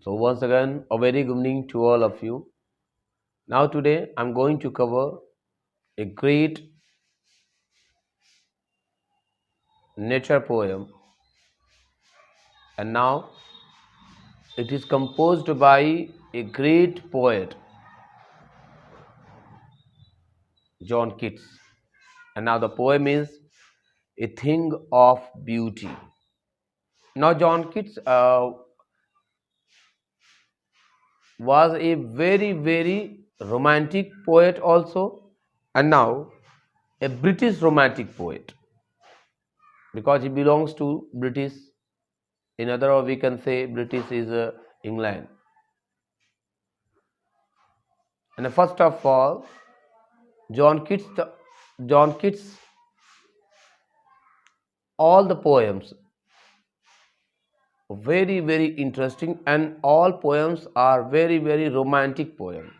So once again, a very good evening to all of you. Now today I'm going to cover a great nature poem, and now it is composed by a great poet, John Keats. And now the poem is A Thing of Beauty. Now John Keats was a very romantic poet also, and now a British romantic poet, because he belongs to British. In other words, we can say British is England. And first of all, John Keats, all the poems very interesting, and all poems are very romantic poems.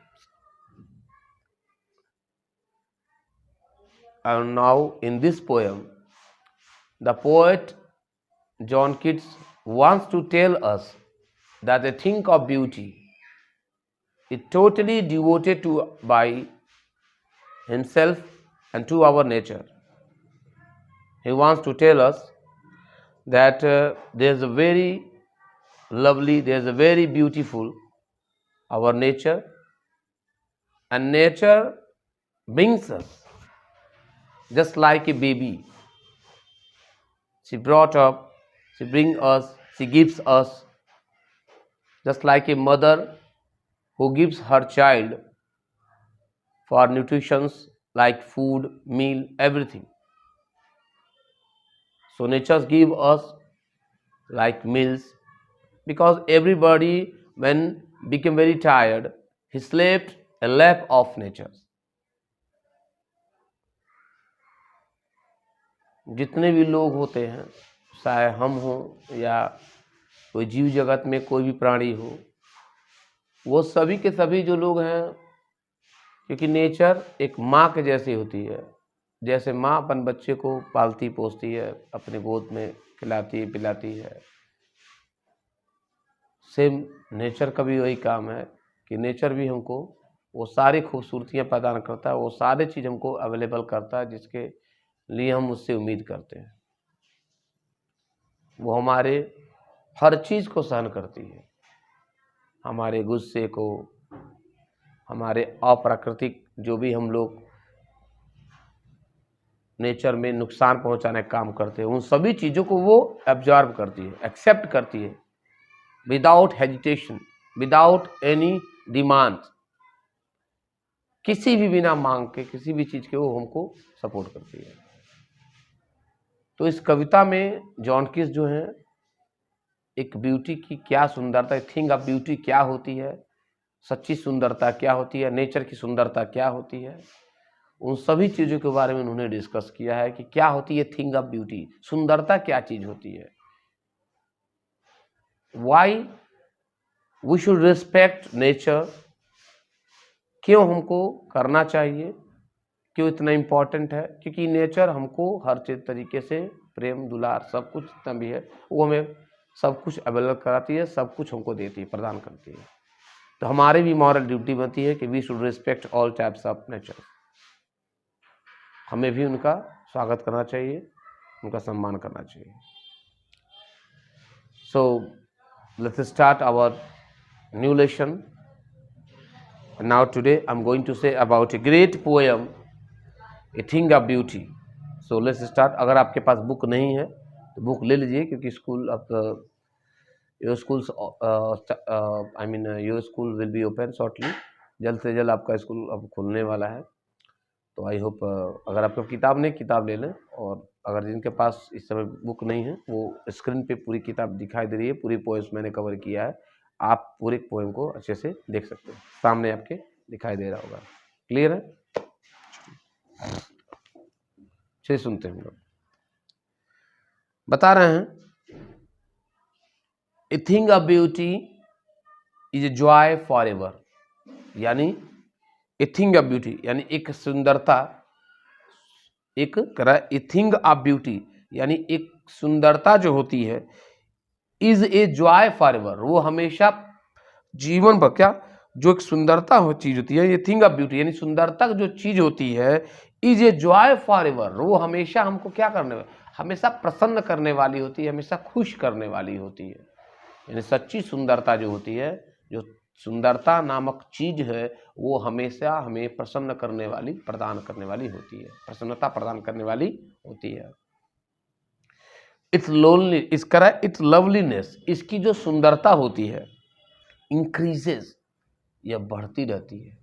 And now in this poem, the poet John Keats wants to tell us that the thing of beauty is totally devoted to by himself and to our nature. He wants to tell us that there's a very lovely, there's a very beautiful our nature, and nature brings us just like a baby. She brought up, she brings us, she gives us, just like a mother who gives her child for nutrition like food, meal, everything. So nature give us like meals, because everybody when became very tired, he slept a lap of nature. जितने भी लोग होते हैं, चाहे हम हो या कोई जीव जगत में कोई भी प्राणी हो, वो सभी के सभी जो लोग हैं, क्योंकि नेचर एक माँ के जैसी होती है। जैसे माँ अपन बच्चे को पालती पोसती है, अपने गोद में खिलाती पिलाती है, सेम नेचर का भी वही काम है कि नेचर भी हमको वो सारी खूबसूरतियाँ प्रदान करता है, वो सारे चीज़ हमको अवेलेबल करता है जिसके लिए हम उससे उम्मीद करते हैं। वो हमारे हर चीज़ को सहन करती है, हमारे गुस्से को, हमारे अप्राकृतिक जो भी हम लोग नेचर में नुकसान पहुंचाने का काम करते हैं, उन सभी चीज़ों को वो एब्जॉर्ब करती है, एक्सेप्ट करती है, without hesitation, without any demand, किसी भी बिना मांग के किसी भी चीज़ के वो हमको सपोर्ट करती है। तो इस कविता में जॉन कीट्स जो है एक ब्यूटी की क्या सुंदरता, थिंग ऑफ ब्यूटी क्या होती है, सच्ची सुंदरता क्या होती है, नेचर की सुंदरता क्या होती है, उन सभी चीज़ों के बारे में उन्होंने डिस्कस किया है कि क्या होती है थिंग ऑफ ब्यूटी, सुंदरता क्या चीज़ होती है, why we should respect nature, क्यों हमको करना चाहिए, क्यों इतना इम्पोर्टेंट है, क्योंकि नेचर हमको हर चीज तरीके से प्रेम दुलार सब कुछ जितना भी है वो हमें सब कुछ अवेलेबल कराती है, सब कुछ हमको देती है, प्रदान करती है। तो हमारी भी मॉरल ड्यूटी बनती है कि we should respect all types of nature, हमें भी उनका स्वागत करना चाहिए, उनका सम्मान करना चाहिए। So let's start our new lesson. Now today I am going to say about a great poem, a thing of beauty. So let's start. अगर आपके पास बुक नहीं है तो बुक ले लीजिए, क्योंकि स्कूल अब your schools I mean your school will be open shortly, जल्द से जल्द आपका स्कूल अब खुलने वाला है। तो आई होप अगर आपको किताब नहीं, किताब ले लें, और अगर जिनके पास इस समय बुक नहीं है वो स्क्रीन पे पूरी किताब दिखाई दे रही है, पूरी पोएम्स मैंने कवर किया है, आप पूरे पोएम को अच्छे से देख सकते हैं, सामने आपके दिखाई दे रहा होगा। क्लियर है? चलिए सुनते हैं। हम लोग बता रहे हैं, ए thing of beauty is a joy for ever, यानी ए थिंग ऑफ ब्यूटी यानी एक सुंदरता, एक ए थिंग ऑफ ब्यूटी यानी एक सुंदरता जो होती है, is a joy for ever, वो हमेशा जीवन भर क्या जो एक सुंदरता हो चीज होती है, ये थिंग ऑफ ब्यूटी यानी सुंदरता जो चीज होती है, is a joy for ever, वो हमेशा हमको क्या करने, हमेशा प्रसन्न करने वाली होती है, हमेशा खुश करने वाली होती है। यानी सच्ची सुंदरता जो होती है, जो सुंदरता नामक चीज है, वो हमेशा हमें प्रसन्न करने वाली, प्रदान करने वाली होती है, प्रसन्नता प्रदान करने वाली होती है। इट्स लोनली, इसका इट्स लवलीनेस, इसकी जो सुंदरता होती है, इंक्रीजेस, यह बढ़ती रहती है।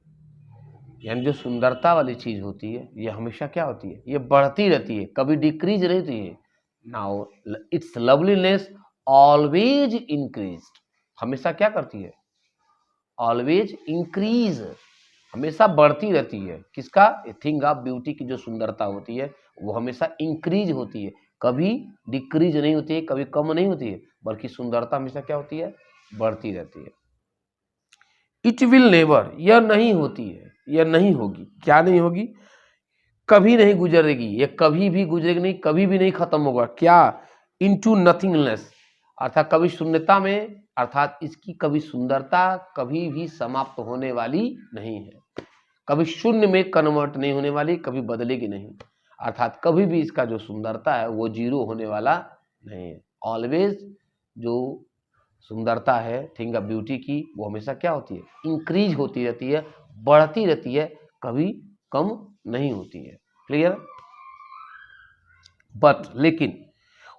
यानी जो सुंदरता वाली चीज होती है, ये हमेशा क्या होती है, ये बढ़ती रहती है, कभी डिक्रीज नहीं होती है। Now it's loveliness always increased, हमेशा क्या करती है, ऑलवेज इंक्रीज, हमेशा बढ़ती रहती है। किसका, ए थिंग ऑफ ब्यूटी की जो सुंदरता होती है, वो हमेशा इंक्रीज होती है, कभी डिक्रीज नहीं होती है, कभी कम नहीं होती है, बल्कि सुंदरता हमेशा क्या होती है, बढ़ती रहती है। इट विल नेवर, यह नहीं होती है, यह नहीं होगी, क्या नहीं होगी, कभी नहीं गुजरेगी, ये कभी भी गुजरेगी नहीं, कभी भी नहीं खत्म होगा। क्या, इनटू नथिंगनेस, अर्थात कभी शून्यता में, अर्थात इसकी कभी सुंदरता कभी भी समाप्त होने वाली नहीं है, कभी शून्य में कन्वर्ट नहीं होने वाली, कभी बदलेगी नहीं, अर्थात कभी भी इसका जो सुंदरता है वो जीरो होने वाला नहीं है। ऑलवेज जो सुंदरता है थिंग ऑफ ब्यूटी की, वो हमेशा क्या होती है, इंक्रीज होती रहती है, बढ़ती रहती है, कभी कम नहीं होती है। क्लियर। बट लेकिन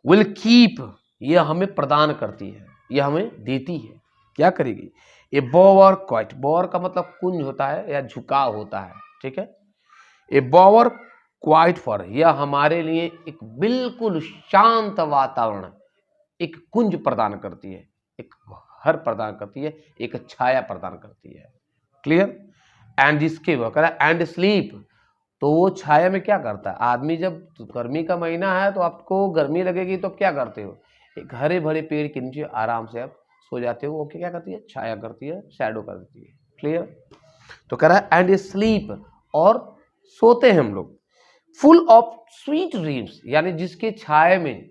विल कीप, यह हमें प्रदान करती है, यह हमें देती है, क्या करेगी, ए बोवर क्वाइट, बोवर का मतलब कुंज होता है या झुकाव होता है, ठीक है। ए बोवर क्वाइट फॉर, यह हमारे लिए एक बिल्कुल शांत वातावरण, एक कुंज प्रदान करती है, एक घर प्रदान करती है, एक छाया प्रदान करती है। क्लियर। एंड इसके वह करा एंड स्लीप, तो वो छाया में क्या करता है, आदमी जब गर्मी का महीना है तो आपको गर्मी लगेगी तो क्या करते हो, एक हरे भरे पेड़ के नीचे आराम से आप सो जाते हो, वो क्या करती है, छाया करती है, शैडो कर देती है। क्लियर। तो कह रहा है एंड स्लीप, और सोते हैं हम लोग, फुल ऑफ स्वीट ड्रीम्स, यानी जिसके छाया में,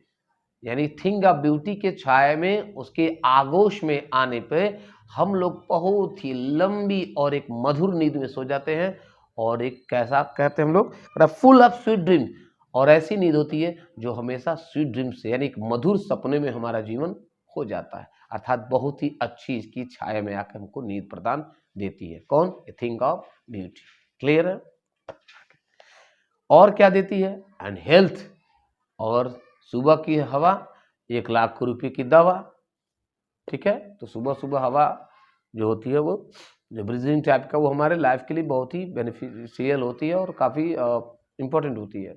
यानी थिंग ऑफ ब्यूटी के छाया में, उसके आगोश में आने पे हम लोग बहुत ही लंबी और एक मधुर नींद में सो जाते हैं, और एक कैसा कहते हैं हम लोग, फुल ऑफ स्वीट ड्रीम, और ऐसी नींद होती है जो हमेशा स्वीट ड्रीम से, यानी एक मधुर सपने में हमारा जीवन हो जाता है, अर्थात बहुत ही अच्छी इसकी छाया में आकर हमको नींद प्रदान देती है। कौन, थिंग ऑफ ब्यूटी। क्लियर है। और क्या देती है, एंड हेल्थ, और सुबह की हवा 1,00,000 रुपए की दवा, ठीक है। तो सुबह सुबह हवा जो होती है, वो जो ब्रीजिंग टाइप का, वो हमारे लाइफ के लिए बहुत ही बेनिफिशियल होती है और काफ़ी इम्पोर्टेंट होती है।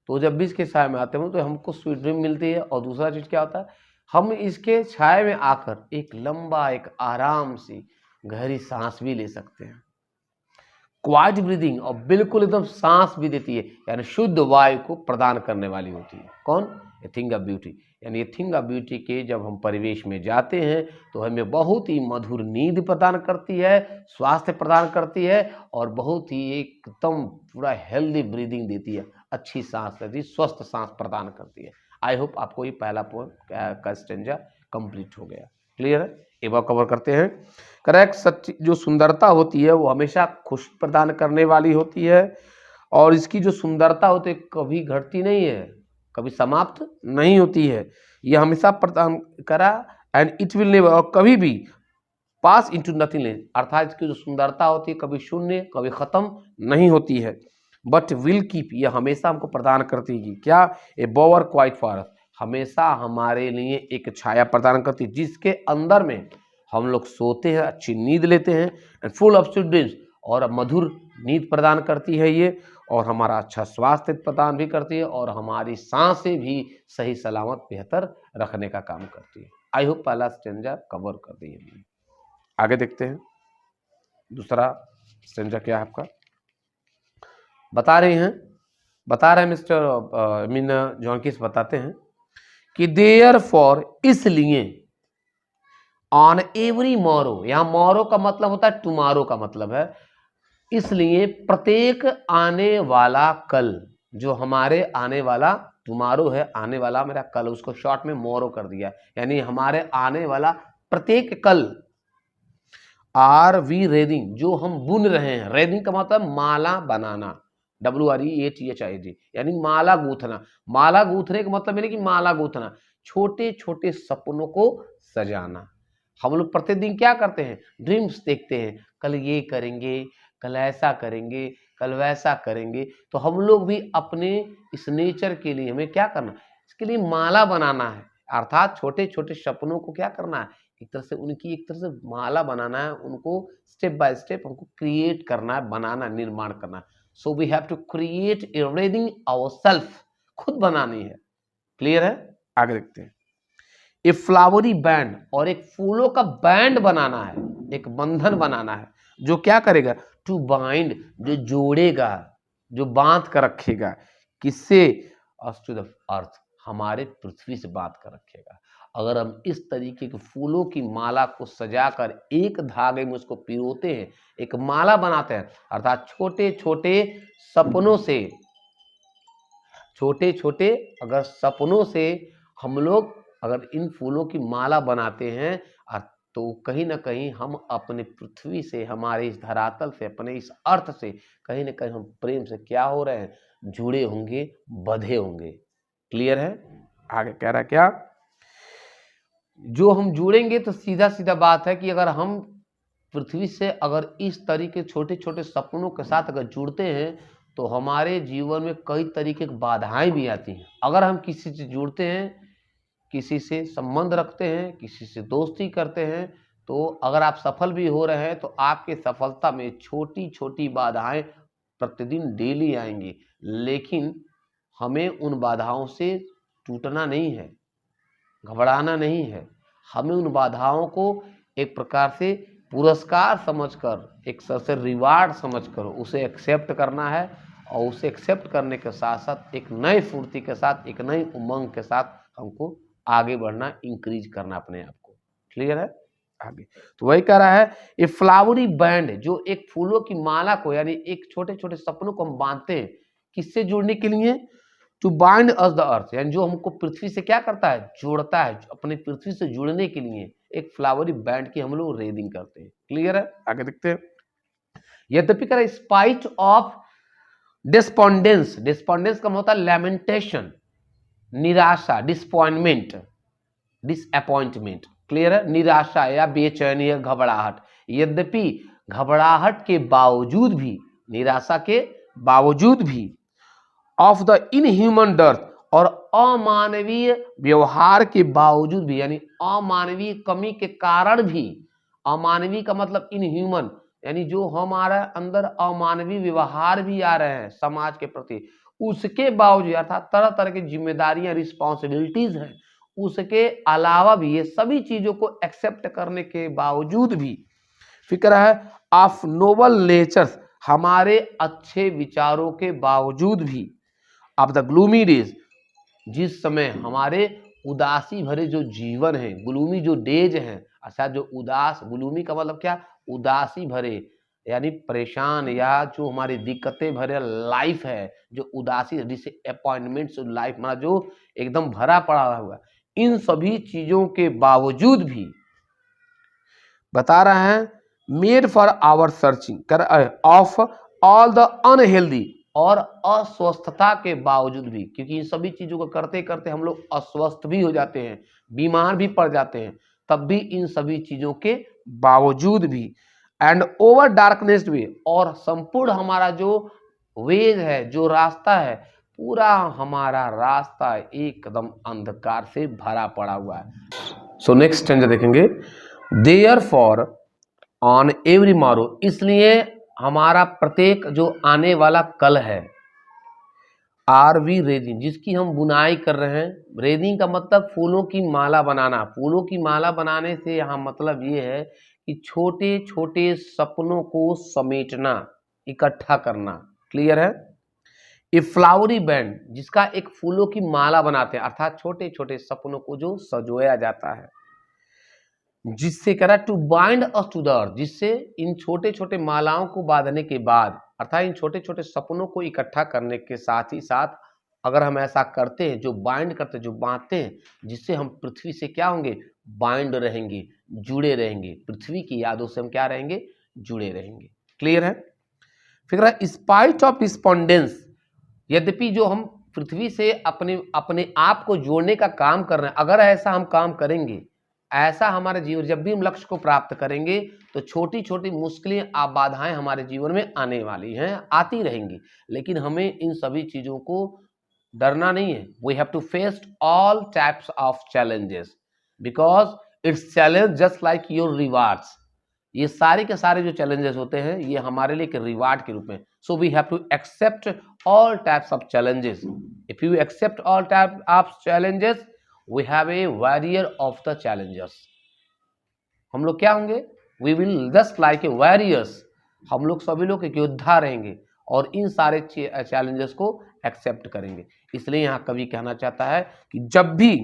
तो जब भी इसके छाया में आते हैं तो हमको स्वीट ड्रीम मिलती है, और दूसरा चीज़ क्या होता है, हम इसके छाया में आकर एक लंबा, एक आराम सी गहरी सांस भी ले सकते हैं, क्वाइट ब्रीदिंग, और बिल्कुल एकदम सांस भी देती है, यानी शुद्ध वायु को प्रदान करने वाली होती है। कौन, ए थिंग ऑफ ब्यूटी। यानी ये थिंग ऑफ ब्यूटी के जब हम परिवेश में जाते हैं तो हमें बहुत ही मधुर नींद प्रदान करती है, स्वास्थ्य प्रदान करती है, और बहुत ही एकदम पूरा हेल्दी ब्रीदिंग देती है, अच्छी सांस लेती है, स्वस्थ सांस प्रदान करती है। आई होप आपको ये पहला पोएम का स्टेंजा कंप्लीट हो गया। क्लियर है। एक बार कवर करते हैं। करेक्ट। सच्ची जो सुंदरता होती है वो हमेशा खुश प्रदान करने वाली होती है, और इसकी जो सुंदरता होती है कभी घटती नहीं है, कभी समाप्त नहीं होती है, यह हमेशा प्रदान करा, एंड इट विल नेवर, और कभी भी पास इनटू नथिंगनेस, अर्थात इसकी जो सुंदरता होती है कभी शून्य, कभी खत्म नहीं होती है, बट विल कीप, यह हमेशा हमको प्रदान करती है। क्या, ए बोवर क्वाइट फॉर अस, हमेशा हमारे लिए एक छाया प्रदान करती है, जिसके अंदर में हम लोग सोते हैं, अच्छी नींद लेते हैं, and full of sweet dreams, और मधुर नींद प्रदान करती है ये, और हमारा अच्छा स्वास्थ्य प्रदान भी करती है, और हमारी सांसें भी सही सलामत बेहतर रखने का काम करती है। आई होप पहला स्टेंजा कवर कर दिए हमने। आगे देखते हैं दूसरा स्टेंजा क्या है आपका। बता रहे हैं मिस्टर मीन जॉनकिस बताते हैं कि देयर फॉर, इसलिए, ऑन एवरी मॉरो, यहां मॉरो का मतलब होता है टुमारो का मतलब है, इसलिए प्रत्येक आने वाला कल, जो हमारे आने वाला टुमारो है, आने वाला मेरा कल, उसको शॉर्ट में मोरो कर दिया, यानी हमारे आने वाला प्रत्येक कल, आर वी रेडिंग, जो हम बुन रहे हैं, रेडिंग का मतलब माला बनाना, WREATHING, यानी माला गूंथना। माला गूंथने का मतलब यानी कि माला गूंथना, छोटे छोटे सपनों को सजाना। हम लोग प्रतिदिन क्या करते हैं, ड्रीम्स देखते हैं, कल ये करेंगे, कल ऐसा करेंगे, कल वैसा करेंगे। तो हम लोग भी अपने इस नेचर के लिए हमें क्या करना, इसके लिए माला बनाना है, अर्थात छोटे छोटे सपनों को क्या करना है, एक तरह से उनकी एक तरह से माला बनाना है, उनको स्टेप बाय स्टेप हमको क्रिएट करना है, बनाना, निर्माण करना है। So we have to create everything ourself, खुद बनानी है। क्लियर है? आगे देखते हैं। ए फ्लावरी बैंड, और एक फूलों का बैंड बनाना है, एक बंधन बनाना है, जो क्या करेगा, टू बाइंड, जो जोड़ेगा, जो बांध कर रखेगा, किससे, अस टू द अर्थ, हमारे पृथ्वी से बांध कर रखेगा। अगर हम इस तरीके के फूलों की माला को सजाकर एक धागे में उसको पिरोते हैं, एक माला बनाते हैं, अर्थात छोटे छोटे सपनों से, छोटे छोटे अगर सपनों से हम लोग अगर इन फूलों की माला बनाते हैं, तो कहीं ना कहीं हम अपने पृथ्वी से, हमारे इस धरातल से, अपने इस अर्थ से कहीं ना कहीं हम प्रेम से क्या हो रहे हैं, जुड़े होंगे, बंधे होंगे। क्लियर है? आगे कह रहा है क्या, जो हम जुड़ेंगे, तो सीधा सीधा बात है कि अगर हम पृथ्वी से अगर इस तरीके छोटे छोटे सपनों के साथ अगर जुड़ते हैं, तो हमारे जीवन में कई तरीके की बाधाएं भी आती हैं। अगर हम किसी से जुड़ते हैं, किसी से संबंध रखते हैं, किसी से दोस्ती करते हैं, तो अगर आप सफल भी हो रहे हैं, तो आपके सफलता में छोटी छोटी बाधाएं प्रतिदिन डेली आएंगी, लेकिन हमें उन बाधाओं से टूटना नहीं है, घबराना नहीं है। हमें उन बाधाओं को एक प्रकार से पुरस्कार समझकर, एक तरह से रिवार्ड समझकर उसे एक्सेप्ट करना है, और उसे एक्सेप्ट करने के साथ साथ एक नए फुर्ती के साथ, एक नई उमंग के साथ हमको आगे बढ़ना, इंक्रीज करना अपने आप को। क्लियर है? आगे तो वही कह रहा है, ये फ्लावरी बैंड, जो एक फूलों की माला को, यानी एक छोटे छोटे सपनों को हम बांधते हैं, किससे जुड़ने के लिए, to bind us the earth, यानी जो हमको पृथ्वी से क्या करता है, जोड़ता है, अपने पृथ्वी से जुड़ने के लिए एक फ्लावरी बैंड की हम लोग रेडिंग करते हैं। क्लियर है? आगे देखते हैं। यद्यपि कह रहा है, स्पाइट ऑफ डिस्पोंडेंस, डिस्पोंडेंस का मतलब लैमेंटेशन, निराशा, डिसअपॉइंटमेंट, डिसअपॉइंटमेंट। क्लियर है? निराशा या बेचैनी या घबराहट, यद्यपि घबराहट के बावजूद भी, निराशा के बावजूद भी, ऑफ द इनह्यूमन डर्थ, और अमानवीय व्यवहार के बावजूद भी, यानी अमानवीय कमी के कारण भी, अमानवीय का मतलब इनह्यूमन, यानी जो हमारे अंदर अमानवीय व्यवहार भी आ रहे हैं समाज के प्रति, उसके बावजूद, अर्थात तरह तरह की जिम्मेदारियां, रिस्पॉन्सिबिलिटीज हैं, उसके अलावा भी, ये सभी चीजों को एक्सेप्ट करने के बावजूद भी, फिक्र है ऑफ नोबल नेचर्स, हमारे अच्छे विचारों के बावजूद भी, ऑफ द ग्लूमी डेज, जिस समय हमारे उदासी भरे जो जीवन है, ग्लूमी जो डेज हैं, अच्छा जो उदास, ग्लूमी का मतलब क्या, उदासी भरे, यानी परेशान, या जो हमारी दिक्कतें भरे लाइफ है, जो उदासी, जिसे अपॉइंटमेंट्स लाइफ, मतलब जो एकदम भरा पड़ा हुआ, इन सभी चीजों के बावजूद भी बता रहे हैं, made for our searching of all the unhealthy, और अस्वस्थता के बावजूद भी, क्योंकि इन सभी चीजों को करते करते हम लोग अस्वस्थ भी हो जाते हैं, बीमार भी पड़ जाते हैं, तब भी इन सभी चीजों के बावजूद भी, एंड ओवर डार्कनेस वे, और संपूर्ण हमारा जो वेज है, जो रास्ता है, पूरा हमारा रास्ता एकदम अंधकार से भरा पड़ा हुआ है। सो नेक्स्ट स्टेंजा देखेंगे, देयरफॉर ऑन एवरी मॉरो, इसलिए हमारा प्रत्येक जो आने वाला कल है, आर वी रेजिंग, जिसकी हम बुनाई कर रहे हैं। रेजिंग का मतलब फूलों की माला बनाना, फूलों की माला बनाने से यहाँ मतलब ये है कि छोटे छोटे सपनों को समेटना, इकट्ठा करना। क्लियर है? ए फ्लावरी बैंड, जिसका एक फूलों की माला बनाते हैं, अर्थात छोटे छोटे सपनों को जो सजोया जाता है, जिससे कह रहा है to bind us to the earth, जिससे इन छोटे छोटे मालाओं को बांधने के बाद, अर्थात इन छोटे छोटे सपनों को इकट्ठा करने के साथ ही साथ, अगर हम ऐसा करते हैं, जो बाइंड करते हैं, जो बांधते हैं, जिससे हम पृथ्वी से क्या होंगे, बाइंड रहेंगे, जुड़े रहेंगे, पृथ्वी की यादों से हम क्या रहेंगे, जुड़े रहेंगे। क्लियर है? फिर स्पाइट ऑफ डिस्पोंडेंस, यद्यपि जो हम पृथ्वी से अपने अपने आप को जोड़ने का काम कर रहे हैं, अगर ऐसा हम काम करेंगे, ऐसा हमारे जीवन, जब भी हम लक्ष्य को प्राप्त करेंगे तो छोटी छोटी मुश्किलें, बाधाएं हमारे जीवन में आने वाली हैं, आती रहेंगी, लेकिन हमें इन सभी चीजों को डरना नहीं है। We have to face all types of challenges because it's challenge just like your rewards. ये सारे के सारे जो चैलेंजेस होते हैं ये हमारे लिए एक रिवार्ड के रूप में। So we have to accept all types of challenges. If you accept all type of challenges, we have a warrior of the challenges. हम लोग क्या होंगे? We will just like a warriors. हम लोग सभी लोग एक योद्धा रहेंगे और इन सारे चैलेंजेस को एक्सेप्ट करेंगे। इसलिए यहाँ कवि कहना चाहता है कि जब भी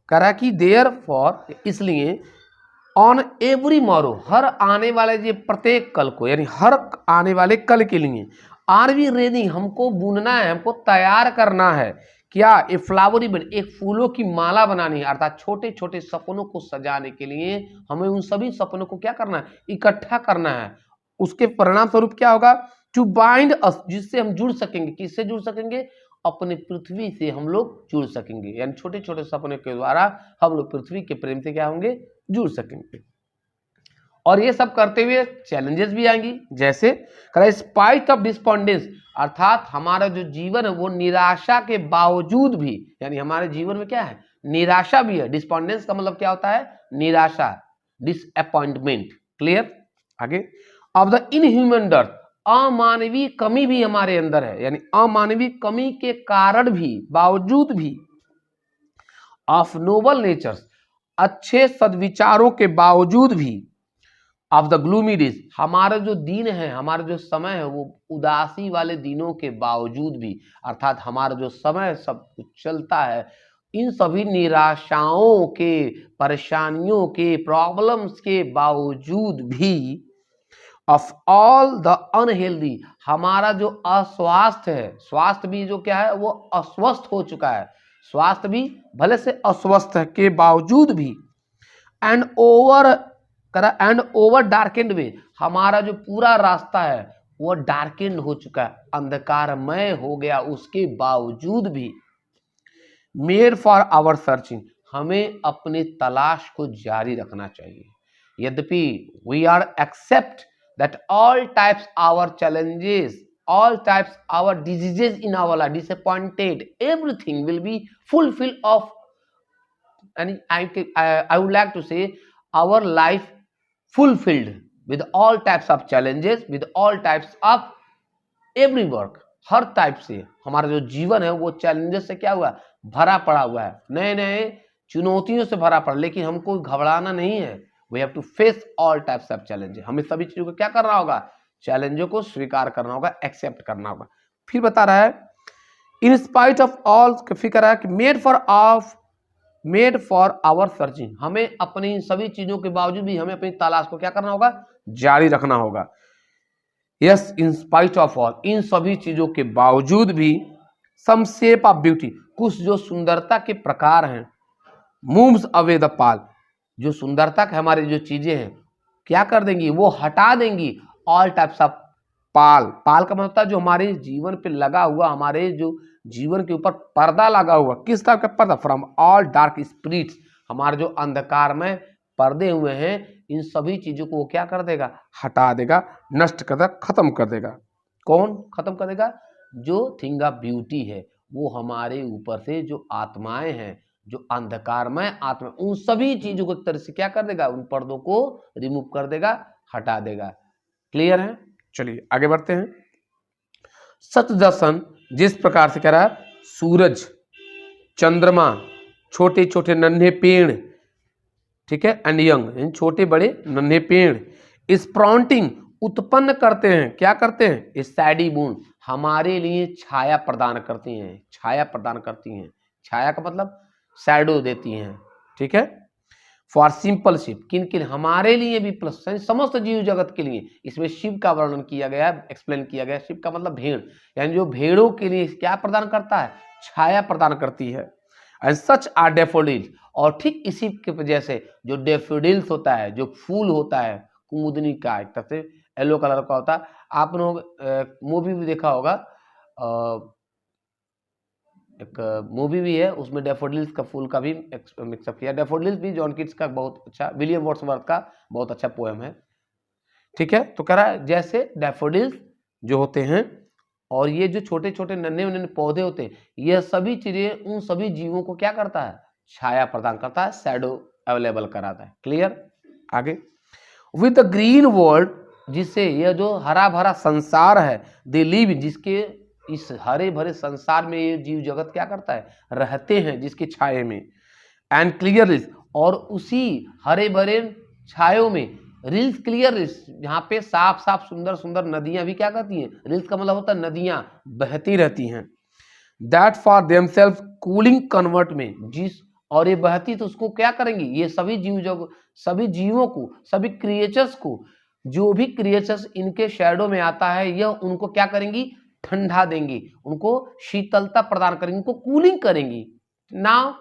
करा कि देयर फॉर, इसलिए ऑन एवरी मॉरो, हर आने वाले ये प्रत्येक कल को, यानी हर आने वाले कल के लिए, आर वी रेडी, हमको बुनना है, हमको तैयार करना है। क्या? ए फ्लावरी बेड, एक फूलों की माला बनानी है, अर्थात छोटे छोटे सपनों को सजाने के लिए हमें उन सभी सपनों को क्या करना है? इकट्ठा करना है। उसके परिणाम स्वरूप क्या होगा? टू बाइंड अस, जिससे हम जुड़ सकेंगे। किससे जुड़ सकेंगे? अपने पृथ्वी से हम लोग जुड़ सकेंगे, यानी छोटे छोटे सपनों के द्वारा हम लोग पृथ्वी के प्रेम से क्या होंगे? जुड़ सकेंगे। और ये सब करते हुए चैलेंजेस भी आएंगी, जैसे स्पाइट ऑफ डिस्पोंडेंस, अर्थात हमारा जो जीवन है वो निराशा के बावजूद भी, यानी हमारे जीवन में क्या है? निराशा भी है। डिस्पोंडेंस का मतलब क्या होता है? निराशा, डिसअपॉइंटमेंट। क्लियर? आगे, ऑफ द इनह्यूमन डर्थ, अमानवीय कमी भी हमारे अंदर है, यानी अमानवीय कमी के कारण भी, बावजूद भी, ऑफ नोबल नेचर्स, अच्छे सद्विचारों के बावजूद भी, ऑफ द ग्लूमी डेज, हमारा जो दिन है, हमारा जो समय है वो उदासी वाले दिनों के बावजूद भी, अर्थात हमारा जो समय सब कुछ चलता है, इन सभी निराशाओं के, परेशानियों के, प्रॉब्लम्स के बावजूद भी, ऑफ ऑल द अनहेल्दी, हमारा जो अस्वास्थ्य है, स्वास्थ्य भी जो क्या है वो अस्वस्थ हो चुका है, स्वास्थ्य भी भले से अस्वस्थ है के बावजूद भी, एंड ओवर डार्केंड वे, हमारा जो पूरा रास्ता है वो डार्केंड हो चुका है, अंधकारमय हो गया, उसके बावजूद भी, मेड फॉर आवर सर्चिंग, हमें अपने तलाश को जारी रखना चाहिए। यद्यपि we are accept that all types our challenges, all types our diseases in our life, disappointed, everything will be fulfilled of, and I would like to say our life fulfilled with all types of challenges, with all types of every work, her type से हमारा जो जीवन है वो challenges से क्या हुआ? भरा पड़ा हुआ है, नए नए चुनौतियों से भरा पड़ा, लेकिन हमको घबराना नहीं है। We have to face all types of challenges, हमें सभी चीजों को क्या करना होगा? चैलेंजों को स्वीकार करना होगा, एक्सेप्ट करना होगा। फिर बता रहा है इन स्पाइट ऑफ ऑल, फिर है कि मेड फॉर आवर सर्चिंग, हमें अपनी सभी चीजों के बावजूद भी हमें अपनी तलाश को क्या करना होगा? जारी रखना होगा। Yes, in spite of all, इन सभी चीजों के बावजूद भी, सम शेप ऑफ ब्यूटी, कुछ जो सुंदरता के प्रकार हैं, मूव्स अवे द पाल, जो सुंदरता के हमारी जो चीजें हैं क्या कर देंगी? वो हटा देंगी ऑल टाइप्स ऑफ पाल। पाल का मतलब जो हमारे जीवन पे लगा हुआ, हमारे जो जीवन के ऊपर पर्दा लगा हुआ, किस टाइप का पर्दा? फ्रॉम ऑल डार्क स्पिरिट्स, हमारे जो अंधकार में पर्दे हुए हैं, इन सभी चीजों को वो क्या कर देगा? हटा देगा, नष्ट कर देगा, खत्म कर देगा। कौन खत्म कर देगा? जो थिंग ऑफ ब्यूटी है, वो हमारे ऊपर से जो आत्माएं हैं, जो अंधकारमय आत्मा, उन सभी चीजों को एक तरह से क्या कर देगा? उन पर्दों को रिमूव कर देगा, हटा देगा। क्लियर है? चलिए आगे बढ़ते हैं। सच द सन, जिस प्रकार से कह रहा है सूरज, चंद्रमा, छोटे छोटे नन्हे पेड़, ठीक है, एंड यंग, छोटे बड़े नन्हे पेड़, स्प्राउटिंग, उत्पन्न करते हैं, क्या करते हैं? सैडी बून, हमारे लिए छाया प्रदान करती हैं, छाया प्रदान करती हैं। छाया का मतलब शैडो देती हैं, ठीक है। फॉर सिंपल शिप, किन किन? हमारे लिए भी प्लस समस्त जीव जगत के लिए। इसमें शिव का वर्णन किया गया है, एक्सप्लेन किया गया है। शिव का मतलब भेड़, यानी जो भेड़ों के लिए क्या प्रदान करता है? छाया प्रदान करती है। एंड सच आर डैफोडिल, और ठीक इसी के वजह से जो डेफोडिल्स होता है, जो फूल होता है कुमुदनी का, एक तरह से येलो कलर का होता है, आप लोग मूवी भी देखा होगा, एक मूवी भी है उसमें डेफोडिल्स का फूल का भी मिक्सअप किया। डेफोडिल्स भी जॉन कीट्स का बहुत अच्छा, विलियम वर्ड्सवर्थ का बहुत अच्छा पोएम है, ठीक है। तो कह रहा है जैसे डैफोडिल्स जो होते हैं और ये जो छोटे छोटे नन्हे नन्हे पौधे होते हैं, यह सभी चीजें उन सभी जीवों को क्या करता है, छाया प्रदान करता है, शैडो अवेलेबल कराता है। क्लियर? आगे, विद द ग्रीन वर्ल्ड, जिससे यह जो हरा भरा संसार है, दे लिव, जिसके इस हरे भरे संसार में ये जीव जगत क्या करता है, रहते हैं जिसके छाये में। एंड क्लियर, और उसी हरे भरे छायों में रिल्स, क्लियर रिल्स, यहाँ पे साफ साफ सुंदर सुंदर नदियां भी क्या करती हैं, रिल्स का मतलब होता है नदियां बहती रहती हैं। That for themself cooling convert में, जिस और ये बहती तो उसको क्या करेंगी, ये सभी जीव जब सभी जीवों को, सभी क्रिएचर्स को, जो भी क्रिएचर्स इनके शैडो में आता है, यह उनको क्या करेंगी, ठंडा देंगी, उनको शीतलता प्रदान करेंगी, उनको कूलिंग करेंगी। Now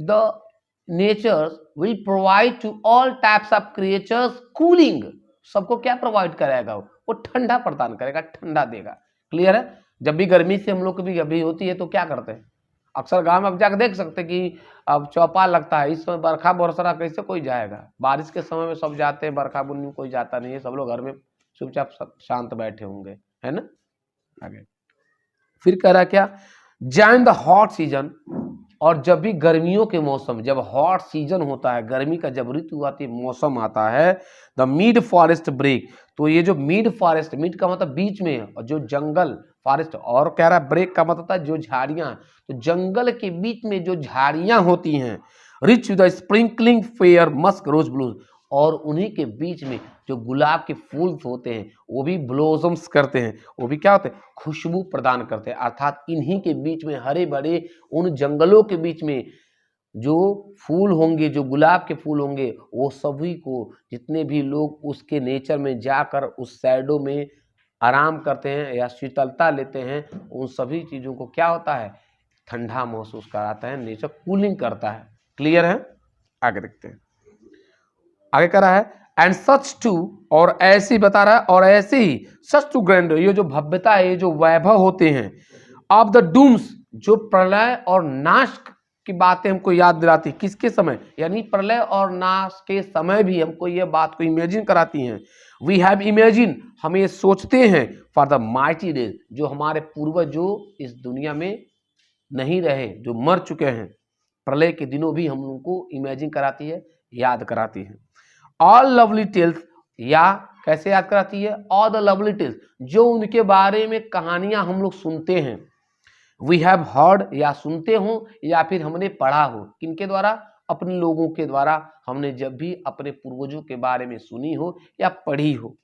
the nature will provide to all types of creatures cooling, सबको क्या प्रोवाइड करेगा, वो ठंडा प्रदान करेगा, ठंडा देगा। क्लियर है? जब भी गर्मी से हम लोग को भी अभी होती है तो क्या करते हैं, अक्सर गांव में अब जाकर देख सकते हैं कि अब चौपाल लगता है, इस समय बरखा बरस रहा, कैसे कोई जाएगा, बारिश के समय में सब जाते हैं, बरखा बुन्नी में कोई जाता नहीं है, सब लोग घर में चुपचाप शांत बैठे होंगे, है ना। आगे फिर कह रहा क्या, जैन द हॉट सीजन, और जब भी गर्मियों के मौसम, जब हॉट सीजन होता है, गर्मी का जब ऋतु आती है, मौसम आता है, द मिड फॉरेस्ट ब्रेक, तो ये जो मिड फॉरेस्ट, मिड का मतलब बीच में, और जो जंगल फॉरेस्ट, और कह रहा है ब्रेक का मतलब होता है जो झाड़ियां, तो जंगल के बीच में जो झाड़ियां होती हैं, rich with sprinkling fair musk rose blooms, और उन्हीं के बीच में जो गुलाब के फूल होते हैं वो भी ब्लोजम्स करते हैं, वो भी क्या होते हैं, खुशबू प्रदान करते हैं। अर्थात इन्हीं के बीच में, हरे भरे उन जंगलों के बीच में जो फूल होंगे, जो गुलाब के फूल होंगे, वो सभी को, जितने भी लोग उसके नेचर में जाकर उस शैडो में आराम करते हैं या शीतलता लेते हैं, उन सभी चीज़ों को क्या होता है, ठंडा महसूस कराता है, नेचर कूलिंग करता है। क्लियर है? आगे देखते हैं, आगे कह रहा है एंड सच टू, और ऐसे ही बता रहा है, और ऐसे ही सच टू ग्रैंड, ये जो भव्यता है, ये जो वैभव होते हैं, ऑफ द डूम्स, जो प्रलय और नाश की बातें हमको याद दिलाती, किसके समय, यानी प्रलय और नाश के समय भी हमको ये बात को इमेजिन कराती हैं। वी हैव इमेजिन, हम ये सोचते हैं, फॉर द माइटी डेज, जो हमारे पूर्वज जो इस दुनिया में नहीं रहे, जो मर चुके हैं, प्रलय के दिनों भी हम लोगों को इमेजिन कराती है, याद कराती है। ऑल लवली टेल्स, या कैसे याद कराती है, ऑल द लवली टेल्स, जो उनके बारे में कहानियां हम लोग सुनते हैं। वी हैव हर्ड, या सुनते हो या फिर हमने पढ़ा हो, किनके द्वारा, अपने लोगों के द्वारा, हमने जब भी अपने पूर्वजों के बारे में सुनी हो या पढ़ी हो।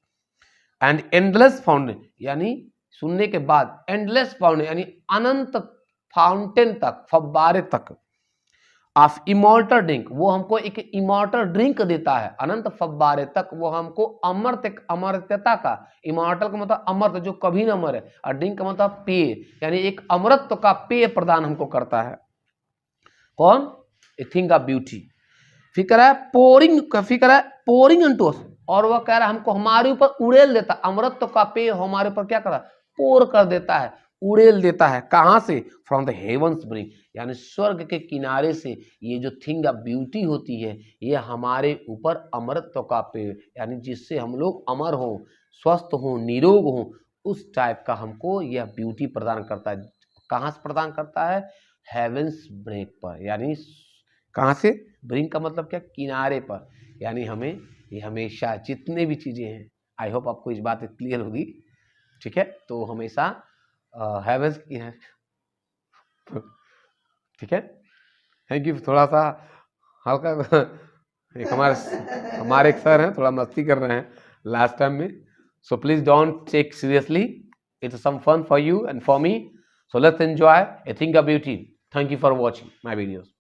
एंड एंडलेस फाउंटेन, यानी सुनने के बाद, एंडलेस फाउंटेन यानी अनंत फाउंटेन तक, फव्वारे तक, ऑफ इमॉर्टल ड्रिंक, वो हमको एक इमॉर्टल ड्रिंक देता है, अनंत फव्वारे तक वो हमको अमर्त्यता का, इमॉर्टल का मतलब अमर्त, जो कभी न मरे, और ड्रिंक का मतलब पेय, यानी एक अमृत का पेय प्रदान हमको करता है। कौन? ए थिंग ऑफ ब्यूटी। फिक्र है पोरिंग, फिक्र है पोरिंग इनटू अस, और वह कह रहा है हमको हमारे ऊपर उड़ेल देता, अमृत का पेय हमारे ऊपर क्या कर रहा है, पोर कर देता है, उड़ेल देता है। कहां से? फ्रॉम द हेवंस ब्रिंग, यानी स्वर्ग के किनारे से ये जो थिंग ऑफ ब्यूटी होती है, ये हमारे ऊपर अमृत का पेय, यानी जिससे हम लोग अमर हो, स्वस्थ हो, निरोग हो, उस टाइप का हमको यह ब्यूटी प्रदान करता है। कहां से प्रदान करता है? हेवंस ब्रेक पर, यानी कहां से? ब्रिंग का मतलब क्या? किनारे पर, यानी हमें ये हमेशा जितने भी चीजें हैं, आई होप आपको इस बात क्लियर होगी, ठीक है। तो हमेशा हेवंस की है, ठीक है। Thank you. थोड़ा सा हल्का एक हमारे एक सर हैं, थोड़ा मस्ती कर रहे हैं लास्ट टाइम में, so please don't take seriously, it's some fun for you and for me, so let's enjoy a thing of beauty. Thank you for watching my videos.